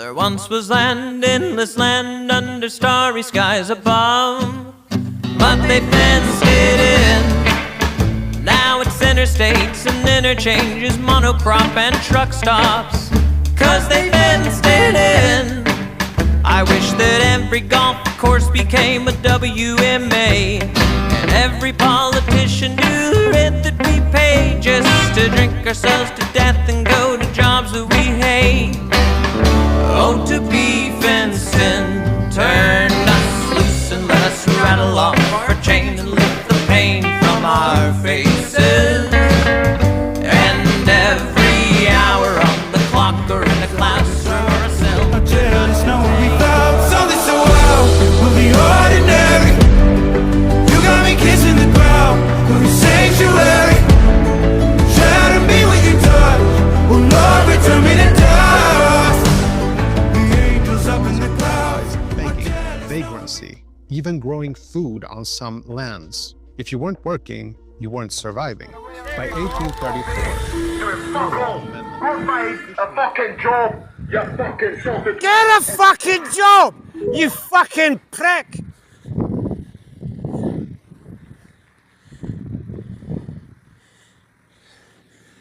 There once was land in this land under starry skies above, but they fenced it in. Now it's interstates and interchanges, monocrop and truck stops, 'cause they fenced it in. I wish that every golf course became a WMA, and every politician knew the rent that we pay just to drink ourselves to death and go to jobs that we hate. Oh, to be fenced in, turn us loose and let us rattle off our chain and lift the pain from our faces. And every hour on the clock or in a classroom or a cell, I just know we found something so wild of the ordinary. You got me kissing the ground of your sanctuary. Shadow me with your touch, oh Lord, return me to dust. The angels up in the clouds. Begging, vagrancy, even growing food on some lands. If you weren't working, you weren't surviving. By 1834, Go made a fucking job, you fucking sausage. Get a fucking job, you fucking prick!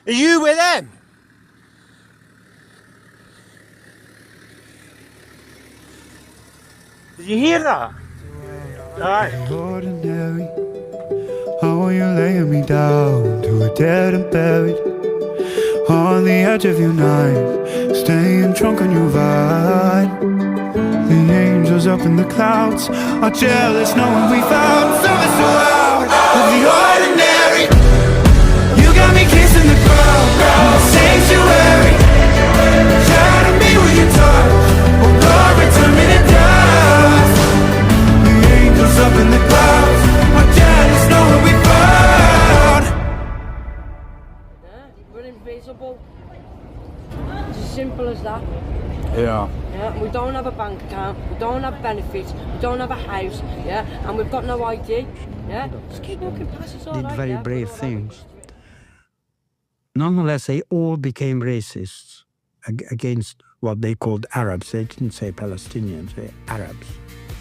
Are you with them? Did you hear that? Aye. Ordinary, how are you laying me down to a dead and buried on the edge of your night, staying drunk on your vine. The angels up in the clouds are jealous knowing we found something so out of the ordinary. You got me kissing the ground, sanctuary. Shadow me with your touch, oh Lord, return me to dust. The angels up in the clouds are jealous knowing we found. We're invisible. It's as simple as that. Yeah. Yeah, we don't have a bank account, we don't have benefits, we don't have a house, yeah, and we've got no ID, yeah. Just keep walking past us, all Did right, very yeah, brave we're all things. Nonetheless, they all became racists against what they called Arabs. They didn't say Palestinians, they Arabs.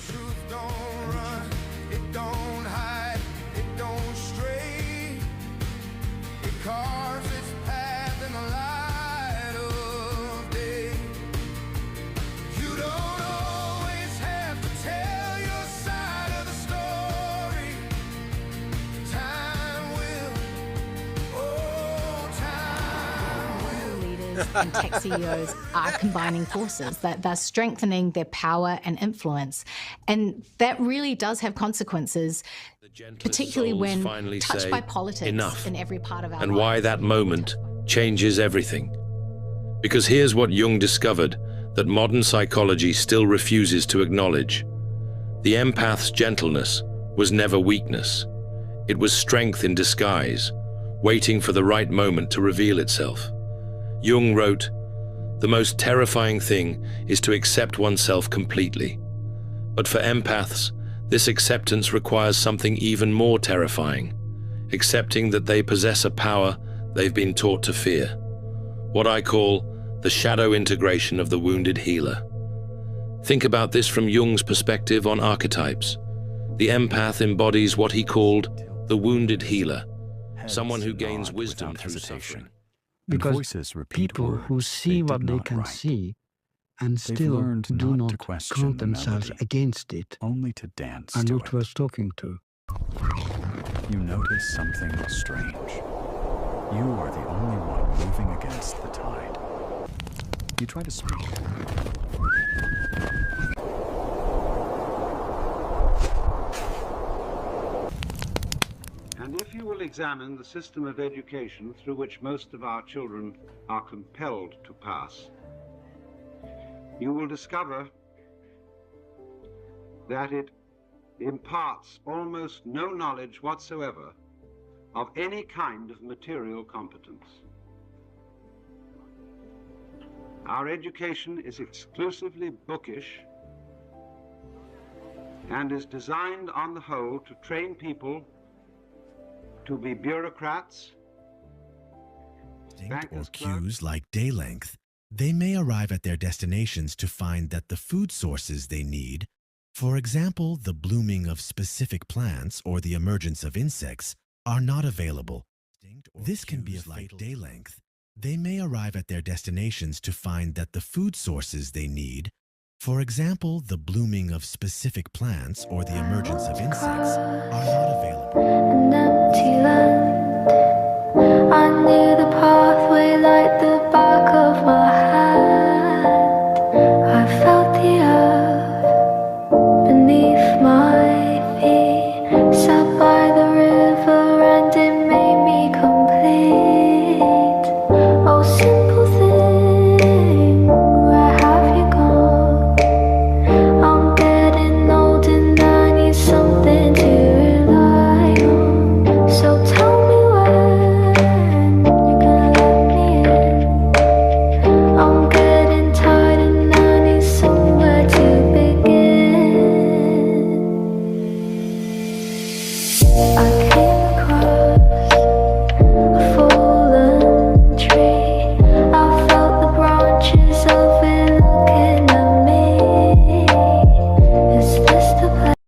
Truth don't run, it don't hide, it don't stray. It carves its path in the light of day. You don't always have to tell your side of the story. Time will, oh, time will. Leaders and tech CEOs are combining forces, that they're strengthening their power and influence. And that really does have consequences, particularly when touched by politics enough, in every part of our and lives. why that moment changes everything. Because here's what Jung discovered that modern psychology still refuses to acknowledge. The empath's gentleness was never weakness. It was strength in disguise, waiting for the right moment to reveal itself. Jung wrote, "The most terrifying thing is to accept oneself completely. But for empaths, this acceptance requires something even more terrifying, accepting that they possess a power they've been taught to fear. What I call the shadow integration of the wounded healer." Think about this from Jung's perspective on archetypes. The empath embodies what he called the wounded healer, someone who gains wisdom through suffering. Because people who see what they can see and still do not count themselves against it only to dance are to not it. worth talking to. You notice something strange. You are the only one moving against the tide. You try to speak. And if you will examine the system of education through which most of our children are compelled to pass, you will discover that it imparts almost no knowledge whatsoever of any kind of material competence. Our education is exclusively bookish and is designed on the whole to train people to be bureaucrats, or cues like day length They may arrive at their destinations to find that the food sources they need, for example, the blooming of specific plants or the emergence of insects, are not available. This can be of like day length. They may arrive at their destinations to find that the food sources they need, for example, the blooming of specific plants or the emergence of insects, are not available. An empty land. I knew the pathway like the back